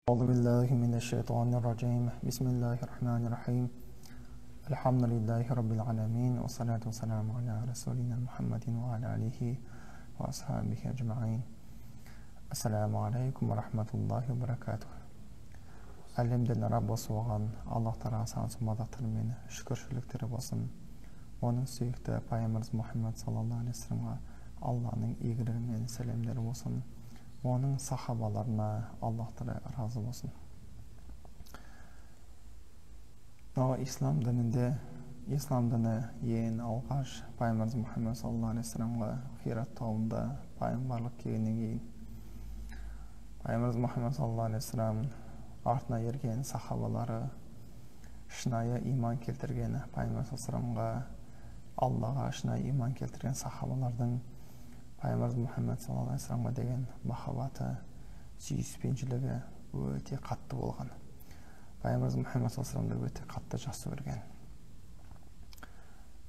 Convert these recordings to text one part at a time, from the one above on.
أعوذ بالله من الشيطان الرجيم بسم الله الرحمن الرحيم الحمد لله رب العالمين والصلاة والسلام على رسولنا محمد وعلى آله وأصحابه أجمعين السلام عليكم ورحمة الله وبركاته Әлемден Раббы соған Аллах Тағала сансымадақтары мен шүкіршіліктері болсын. Оның сүйікті пайғамбарымыз Мұхаммад саллаллаху алейхи вассаламға Алланың игілігі мен сәлемдері болсын. Оның сахабаларына Аллах Тағала разы болсын. Ислам дінінде, ислам діні ең алғаш пайғамбарымыз Мұхаммад саллаллаху алейхи вассаламға Хира тауында пайғамбарлық келгеннен кейін пайғамбарымыз Мұхаммад саллаллаху алейхи вассалам артына ерген сахабалары шынайы иман келтірген пайғамбар саллаллаху Аллаға шынайы иман келтірген сахабалардың пайғамбар Мұхаммад саллаллаху алейхи вассаламға деген махаббаты, сүйіспеншілігі өте қатты болған. Пайғамбар Мұхаммад саллаллаху алейхи вассаламды өте қатты жақсы көрген.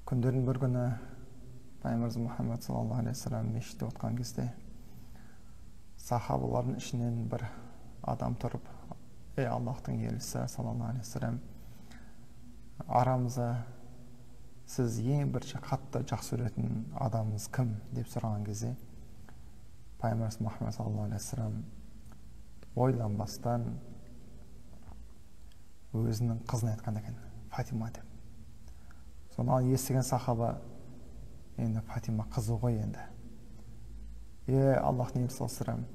Күндердің бір күні пайғамбар Мұхаммад саллаллаху алейхи вассалам мешітте отырған кезде сахабалардың ішінен бір адам тұрып: "Ей Аллахтың елшісі саллаллаху алейхи вассалам, арамызда сіз ең бірінші қатты жақсы көретін адамыңыз кім?" деп сұраған кезде пайғамбарымыз Мұхаммад саллаллаху алейхи вассалам ойланбастан өзінің қызын айтқан екен: "Фатима" деп. Соны естіген сахаба: "Енді Фатима қызы ғой енді. Аллахтың елшісі саллаллаху алейхи вассалам,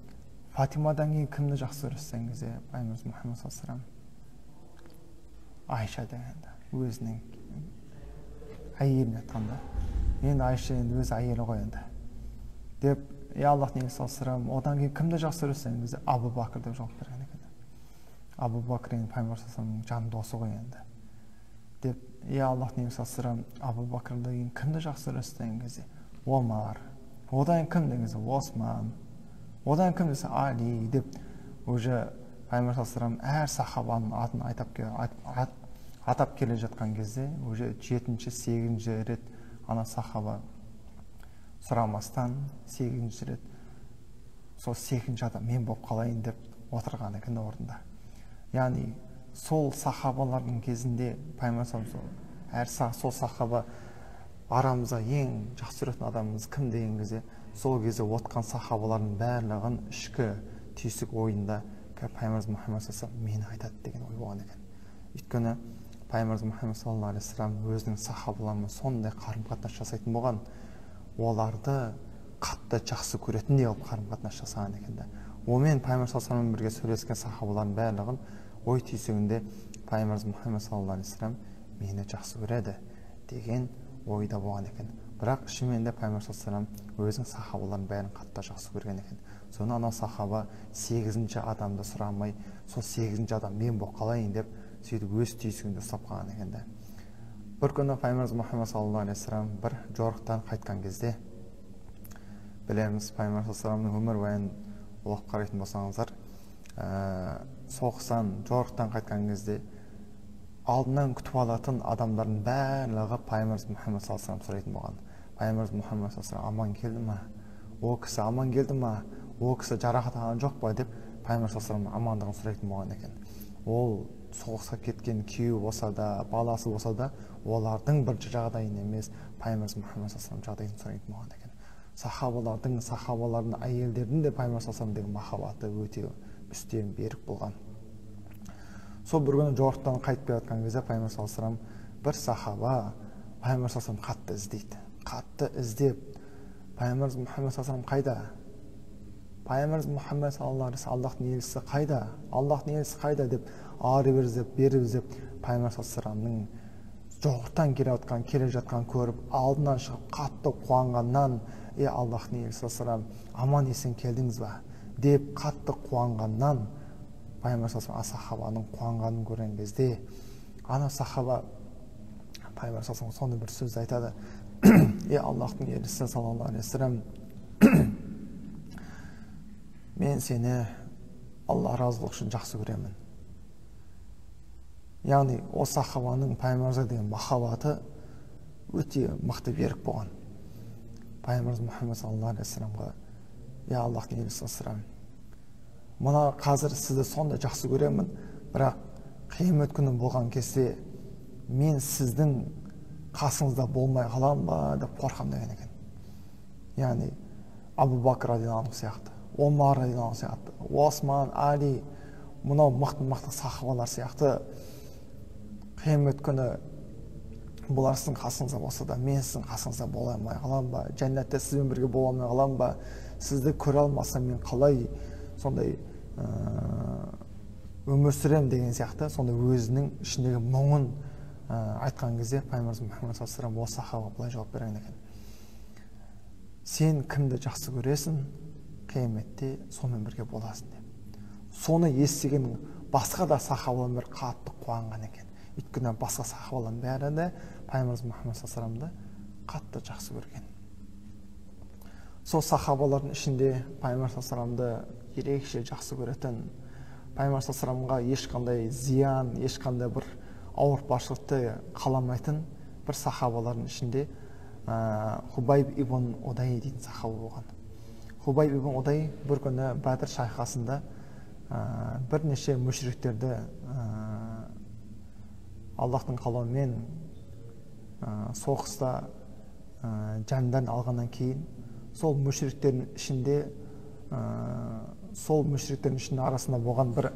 Фатимадан кейін кімді жақсы көресіз?" деген кезде пайғамбарымыз Мұхаммад саллаллаху алейхи вассалам Айша дегенді, өзінің әйеліне айтқанда. "Енді Айша енді өз әйелі ғой енді" деп, Аллахтың елшісі саллаллаху алейхи вассалам одан кейін кімді жақсы көресіз деген кезде Абу Бакр деп жауап берген екен. Абу Бакр енді пайғамбар саллаллаху алейхи вассаламның жан досы ғой енді деп, Аллахтың елшісі саллаллаху алейхи вассалам Абу Бакрдан кейін кімді жақсы көресіз деген кезде Омар, одан кім деген кезде Осман, одан кім десе Али деп, уже пайғамбар саллаллаху алейхи вассалам әр сахабаның атын атап келе жатқан кезде уже 7-8 рет ана сахаба сұрамастан 8 рет сол 8 адам мен болып қалайын деп отырған екен орында. Яғни сол сахабалардың кезінде пайғамбар саллаллаху алейхи вассалам сол сахаба арамызда ең жақсы көретін адамымыз кім деген кезде сол кезде отқан сахабалардың барлығын ішкі түйсік ойында пайғамбарымыз Мұхаммад саллаллаху алейхи вассалам мені айтады деген ой болған екен. Өйткені пайғамбарымыз Мұхаммад саллаллаху алейхи вассалам өзінің сахабаларымен сондай қарым-қатынас жасайтын болған, оларды қатты жақсы көретіндей қылып қарым-қатынас жасаған екен. Онымен пайғамбар саллаллаху алейхи вассаламмен бірге сөйлескен сахабалардың барлығын ой түйсігінде пайғамбарымыз Мұхаммад саллаллаху алейхи вассалам мені жақсы көреді деген ойда болған екен. Бірақ шынымен де пайғамбар саллаллаху алейхи вассалам өзінің сахабаларын бәрін қатты жақсы көрген екен. Соны ана сахаба 8 адамды сұрамай, сол 8 адам мен болып қалайын деп сөйтіп өз түйсігінде ұстап қалған екен. Бір күні пайғамбарымыз Мұхаммад саллаллаху алейхи вассалам бір жорықтан қайтқан кезде, білеміз пайғамбар саллаллаху алейхи вассаламның өмірбаянын оқып қарайтын болсаңыздар, соғыстан жорықтан қайтқан кезде алдынан күтіп алатын адамдардың барлығы пайғамбарымыз Мұхаммад саллаллаху алейхи вассалам сұрайтын болған: "Пайғамбарымыз Мұхаммад саллаллаху алейхи вассалам аман келді ма? О кісі аман келді ма? О кісі жарақат алған жоқ па?" деп пайғамбар саллаллаху алейхи вассалам амандығын сұрайтын болған екен. Ол соғысқа кеткен күйеуі болса да, баласы болса да, олардың бір жағдайын емес, пайғамбарымыз Мұхаммад саллаллаху алейхи вассалам жағдайын сұрайтын болған екен. Сахабалардың әйелдердің де пайғамбар саллаллаху алейхи вассалам деген махаббаты өте үстем берік болған. Сол бір күні жорықтан қайтып келе жатқан кезде пайғамбар саллаллаху алейхи вассалам бір сахаба пайғамбар саллаллаху алейхи вассалам қатты іздейді. Қатты іздеп, пайғамбарымыз Мұхаммад саллаллаху алейхи вассалам қайда? Пайғамбарымыз Мұхаммад саллаллаху алейхи вассалам Аллахтың елшісі қайда? Аллахтың елшісі қайда деп ары бері іздеп, пайғамбар саллаллаху алейхи вассаламның жорықтан келе жатқан көріп, алдынан шығып қатты қуанғаннан: Аллахтың елшісі саллаллаху алейхи вассалам аман есен келдіңіз ба?" деп қатты қуанғаннан, пайғамбар саллаллаху алейхи вассалам сахабаның қуанғанын көрген кезде, ана сахаба пайғамбар саллаллаху алейхи вассалам сондай бір сөз айтады: Аллахтың елшісі саллаллаху алейхи вассалам, мен сені Алла разылығы үшін жақсы көремін. Яғни о сахабаның пайғамбарға деген махаббаты өте мықты берік болған. Пайғамбарымыз Мұхаммад саллаллаху алейхи вассаламға: Аллахтың елшісі саллаллаху алейхи вассалам, мына қазір сізді сондай жақсы көремін, бірақ қиямет күні болған кезде мен сіздің қасыңызда болмай қалам ба деп қорқам деген екен. Яғни Абу Бакр радиаллаху анху сияқты, Омар радиаллаху анху сияқты, Осман, Али, мынау мықты сахабалар сияқты қиямет күні бұлар сіздің қасыңызда болса да мен сіздің қасыңызда бола алмай қалам ба, жәннатта сізбен бірге бола алмай қалам ба, сізді көре алмасам мен қалай сондай өмір сүремін деген сияқты сондай өзінің ішіндегі мұңын айтқан кезде пайғамбарымыз Мұхаммед саллаллаху алейхи ва саллям осы сахабаға былай жауап берген екен: сен кімді жақсы көресің, қияметте сонымен бірге боласың деп. Соны естіген басқа да сахабалар қатты қуанған екен. Өйткені басқа сахабалардың бәрі де пайғамбарымыз Мұхаммед саллаллаху алейхи ва саллямды қатты жақсы көрген. Сол сахабалардың ішінде пайғамбар саллаллаху алейхи ва саллямды ерекше жақсы көретін, пайғамбар саллаллаху алейхи ва саллямға ешқандай зиян, ешқандай бір ауыртпашылықты қаламайтын бір сахабалардың ішінде Хубайб ибн Удай дейтін сахаба болған. Хубайб ибн Удай бір күні Бәдір шайқасында бірнеше мүшриктерді Аллахтың қалауымен соғыста жандарын алғаннан кейін сол мүшриктердің ішінде арасында болған бір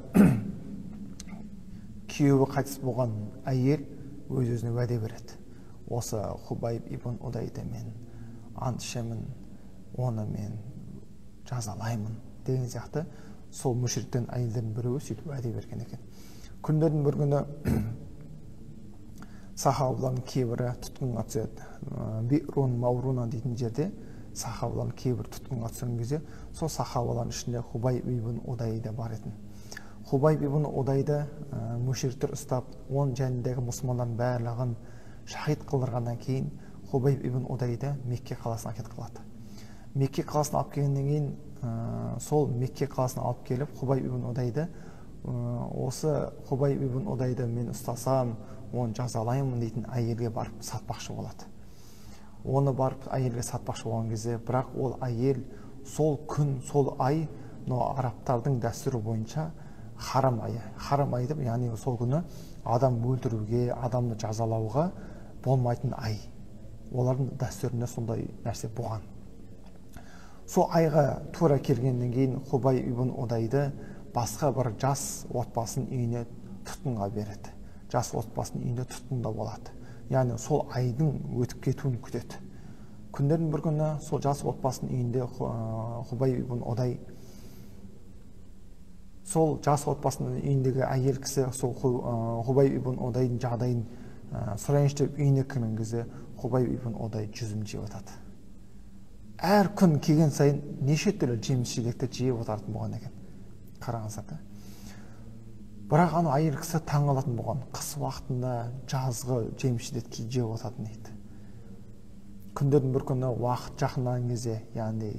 күйеуі қайтыс болған әйел өз-өзіне уәде береді: осы Хубайб ибн Удайды мен ант ішемін, оны мен жазалаймын деген сияқты сол мүшриктердің әйелдердің біреуі сөйтіп уәде берген екен. Күндердің бір күні сахабалардың кейбірі тұтқынға түседі. Би'рун Мауруна дейтін жерде сахабалардың кейбірі тұтқынға түскен кезде сол сахабалардың ішінде Хубайб ибн Удай да бар еді. Хубайб ибн Удайды мүшриктер ұстап, оның жанындағы мұсылмандардың барлығын шахид қылдырғаннан кейін Хубайб ибн Удайды Мекке қаласына әкетіп қалады. Мекке қаласына алып келгеннен кейін сол Мекке қаласына алып келіп Хубайб ибн Удайды осы Хубайб ибн Удайды мен ұстасам, оны жазалаймын дейтін әйелге барып сатпақшы болады. Оны барып әйелге сатпақшы болған кезде, бірақ ол әйел сол күн, сол ай арабтардың дәстүрі бойынша харам айы. Харам ай деп, яғни сол күні адам өлтіруге, адамды жазалауға болмайтын ай. Олардың дәстүрінде сондай нәрсе болған. Сол айға тура келгеннен кейін Хубайб ибн Удайды басқа бір жас отбасының үйіне тұтқынға береді. Жас отбасының үйінде тұтқында болады. Яғни сол айдың өтіп кетуін күтеді. Күндердің бір күні сол жас отбасының үйінде Хубайб ибн Удай сол жас отбасының үйіндегі әйел кісі сол Хубайб ибн Удайдың жағдайын сұрайыншы деп үйіне кірген кезде Хубайб ибн Удай жүзім жеп жатады. Әр күн келген сайын неше түрлі жеміс-жидекті жеп отыратын болған екен. Қараңыздар да. Бірақ ана әйел кісі таң қалатын болған. Қыс уақытында жазғы жеміс-жидекті жеп отыратын дейді. Күндердің бір күні уақыт жақындаған кезде, яғни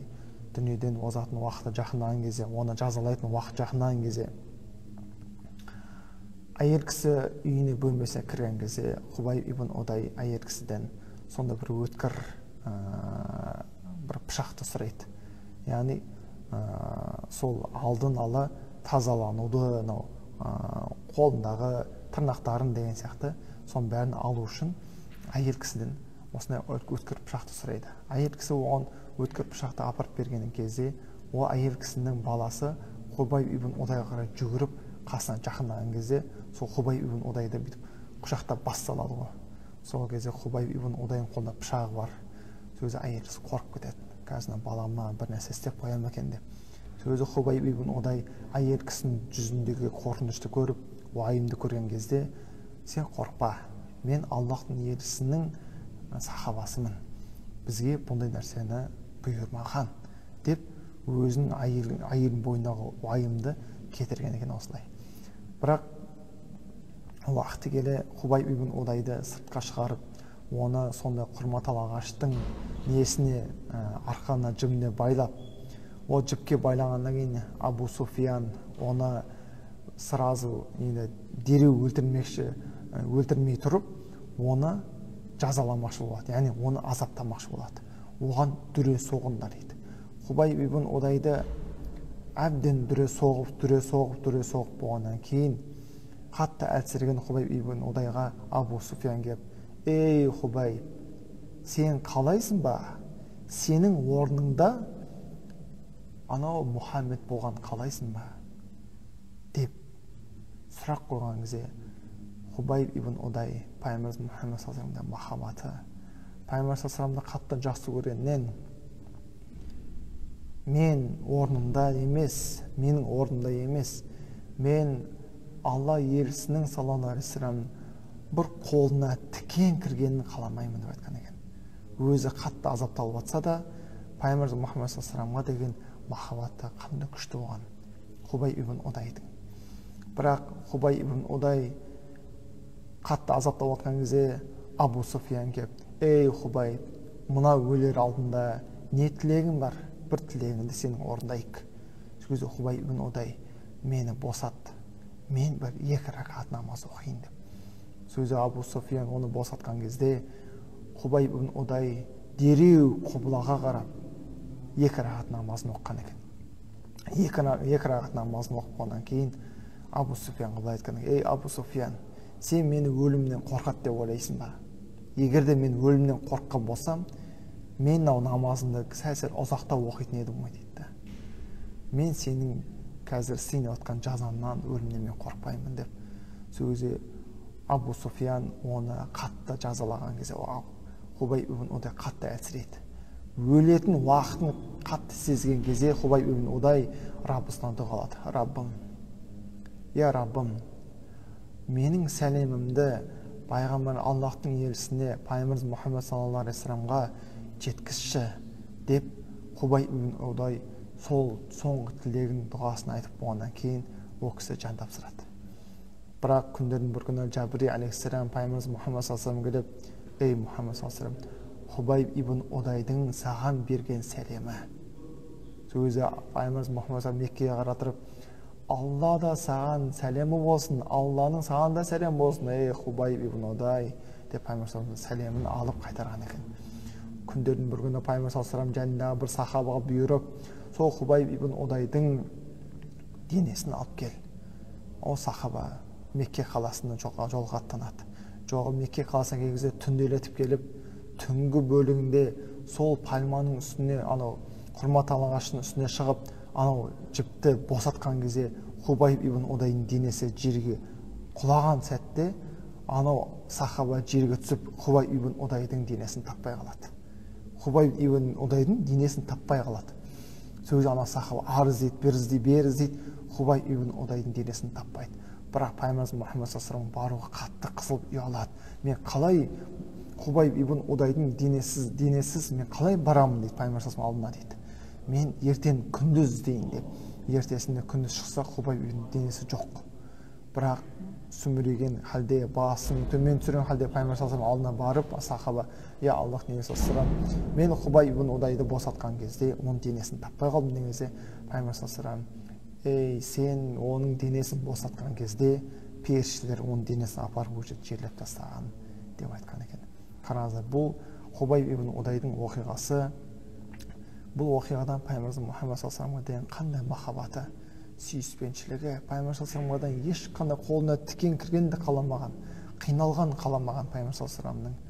дүниеден озатын уақыты жақындаған кезде, оны жазалайтын уақыт жақындаған кезде, әйел кісі үйіне бөлмесіне кірген кезде Хубайб ибн Удай әйел кісіден сонда бір өткір бір пышақты сұрайды. Яғни сол алдын ала тазалануды, қолындағы тырнақтарын деген сияқты соның бәрін алу үшін әйел кісіден осындай өткір пышақты сұрайды. Әйел кісі оған өткір пышақты апарып берген кезде, ол әйел кісінің баласы Хубайб ибн Удайға қарай жүгіріп қасына жақындаған кезде, сол Хубайб ибн Удайды бүйтіп құшақтап бас салады ғой. Сол кезде Хубайб ибн Удайдың қолында пышағы бар. Сөзі әйел кісі қорқып кетеді. Қазір балама бір нәрсе істеп қоям екен деп. Сөзі Хубайб ибн Удай әйел кісінің жүзіндегі қорқынышты көріп, уайымды көрген кезде, сен қорықпа, мен Аллахтың елшісінің сахабасымын, бізге бұндай нәрсені бұйырмаған деп өзінің әйелдің бойындағы уайымды кетірген екен осылай. Бірақ уақыты келе Хубайб ибн Удайды сыртқа шығарып, оны сондай құрматал ағаштың несіне арқанына жібіне байлап, ол жіпке байлағаннан кейін Абу Суфиян оны сразу дереу өлтірмей тұрып, оны жазаламақшы болады, яғни оны азаптамақшы болады. Оған дүре соғыңдар дейді. Хубайб ибн Удайды әбден дүре соғып болғаннан кейін қатты әлсіреген Хубайб ибн Удайға Абу Суфиян келіп: ей Хубайб, сен қалайсың ба? Сенің орныңда анау Мұхаммед болған қалайсың ба? деп сұрақ қойған кезде Хубайб ибн Удай пайғамбарымыз Мұхаммед саллаллаху алейхи махаббаты, пайғамбар саллаллаху жақты жақсы көргеннен менің орнымда емес, мен Алла елшісінің саллаллаху алейхи вассалам бір қолына тікен кіргенін қаламаймын деп айтқан екен. Өзі қатты азапталып жатса да, пайғамбар Мұхаммед саллаллаху алейхи деген махаббаты қандай күшті болған Хубайб ибн Удайдың. Бірақ Хубайб ибн Удай қатты азапталып жатқан кезде Абу Суфиян келіп: ей Хубайб, мына өлер алдында не тілегің бар? Бір тілегіңді сенің орындайық. Сол кезде Хубайб ибн Удай: мені босат, мен бір 2 ракат намаз оқиын деп. Сол кезде Абу Суфиян оны босатқан кезде Хубайб ибн Удай дереу қиблаға қарап 2 ракат намазын оққан екен. 2 ракат намазын оққаннан кейін Абу Суфиянға былай айтқан: ей Абу Суфиян, сен мені өлімнен қорқады деп ойлайсың ба? Егер де мен өлімнен қорыққан болсам, мен намазымды сәл ұзақтау оқитын едім ғой дейді. Мен сенің қазір істейін отқан жазамнан, өлімнен мен қорықпаймын деп. Сол кезде Абу Суфиян оны қатты жазалаған кезде Хубайб ибн Удай қатты әлсірейді. Өлетін уақытын қатты сезген кезде Хубайб ибн Удай Раббысынан дұғалады: Раббым, я Раббым, менің сәлемімді пайғамбар Аллахтың елшісіне, пайғамбарымыз Мұхаммед саллаллаху алейхи вассаламға жеткізші деп Хубайб ибн Удай сол соңғы тілегін дұғасын айтып болғаннан кейін ол кісі жан тапсырады. Бірақ күндердің бір күні Жабрил алейхиссалам пайғамбарымыз Мұхаммед саллаллаху алейхи вассалам келіп: ей Мұхаммед саллаллаху алейхи вассалам, Хубайб ибн Удайдың саған берген сәлемі. Сол кезде пайғамбарымыз Мұхаммед саллаллаху алейхи вассалам Меккеге қаратып: Алла да саған сәлемі болсын, Алланың саған да сәлем болсын, ей Хубайб ибн Удай деп пайғамбар саллаллаху алейхи вассалам сәлемін алып қайтарған екен. Күндердің бір күні пайғамбар саллаллаху алейхи вассалам жанындағы бір сахабаға бұйырып, сол Хубайб ибн Удайдың денесін алып кел. Ол сахаба Мекке қаласына жолға аттанады. Мекке қаласына келген кезде түнделетіп келіп, түнгі бөлігінде сол пальманың үстіне, анау құрма ағашының үстіне шығып, анау жіпті босатқан кезде Хубайб ибн Удайдың денесі жерге құлаған сәтте, анау сахаба жерге түсіп Хубайб ибн Удайдың денесін таппай қалады. Хубайб ибн Удайдың денесін таппай қалады. Сол кезде ана сахаба ары іздейді, бері іздейді, Хубайб ибн Удайдың денесін таппайды. Бірақ пайғамбарымыз Мұхаммед саллаллаху алейхи вассалам барлығы қатты қысылып ұялады. Мен қалай Хубайб ибн Удайдың денесіз мен қалай барамын дейді пайғамбар саллаллаху алейхи вассалам алдына дейді. Мен ертең күндіз іздейін деп. Ертесінде күндіз шықса Хубайб ибн денесі жоқ. Бірақ сүміреген халде, басын төмен түсірген халде пайғамбар саллаллаху алейхи вассалам алдына барып, сахаба: я Аллахтың елшісі, мен Хубайб ибн Удайды босатқан кезде оның денесін таппай қалдым деген кезде пайғамбар саллаллаху алейхи вассалам: ей, сен оның денесін босатқан кезде періштелер оның денесін апарып өшіріп жерлеп тастаған деп айтқан екен. Қараңыздар, бұл Хубайб ибн Удайдың оқиғасы. Бұл оқиғадан пайғамбарымыз Мұхаммед саллаллаху алейхи вассаламға деген қандай махаббаты, сүйіспеншілігі, пайғамбар саллаллаху алейхи вассаламға ешқандай қолына тікен кіргенді қаламаған, қиналған қаламаған пайғамбар саллаллаху алейхи вассаламның